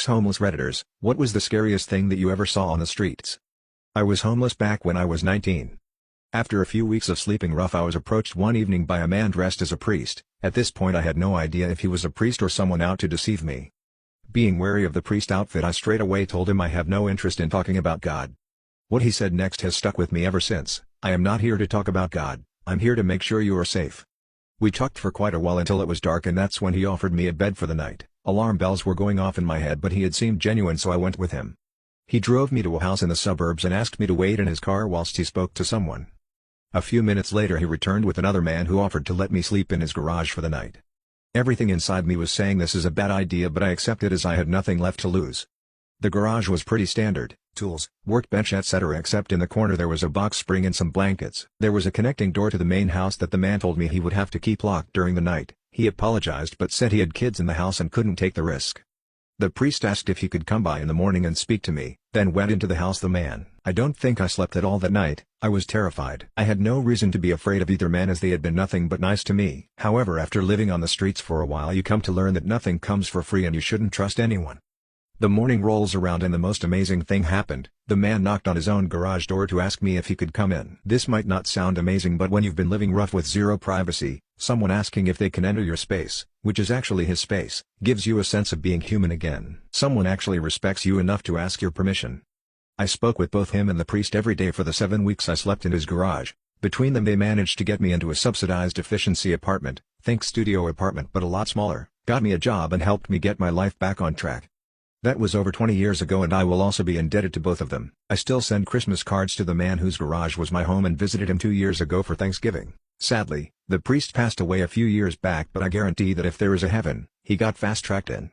asks homeless Redditors, what was the scariest thing that you ever saw on the streets? I was homeless back when I was 19. After a few weeks of sleeping rough I was approached one evening by a man dressed as a priest. At this point I had no idea if he was a priest or someone out to deceive me. Being wary of the priest outfit I straight away told him I have no interest in talking about God. What he said next has stuck with me ever since. I am not here to talk about God, I'm here to make sure you are safe. We talked for quite a while until it was dark and that's when he offered me a bed for the night. Alarm bells were going off in my head but he had seemed genuine so I went with him. He drove me to a house in the suburbs and asked me to wait in his car whilst he spoke to someone. A few minutes later he returned with another man who offered to let me sleep in his garage for the night. Everything inside me was saying this is a bad idea but I accepted as I had nothing left to lose. The garage was pretty standard, tools, workbench etc. except in the corner there was a box spring and some blankets. There was a connecting door to the main house that the man told me he would have to keep locked during the night. He apologized but said he had kids in the house and couldn't take the risk. The priest asked if he could come by in the morning and speak to me, then went into the house the man. I don't think I slept at all that night, I was terrified. I had no reason to be afraid of either man as they had been nothing but nice to me. However, after living on the streets for a while you come to learn that nothing comes for free and you shouldn't trust anyone. The morning rolls around and the most amazing thing happened. The man knocked on his own garage door to ask me if he could come in. This might not sound amazing but when you've been living rough with zero privacy, someone asking if they can enter your space, which is actually his space, gives you a sense of being human again. Someone actually respects you enough to ask your permission. I spoke with both him and the priest every day for the 7 weeks I slept in his garage. Between them they managed to get me into a subsidized efficiency apartment, think studio apartment but a lot smaller, got me a job and helped me get my life back on track. That was over 20 years ago and I will also be indebted to both of them. I still send Christmas cards to the man whose garage was my home and visited him 2 years ago for Thanksgiving. Sadly, the priest passed away a few years back but I guarantee that if there is a heaven, he got fast-tracked in.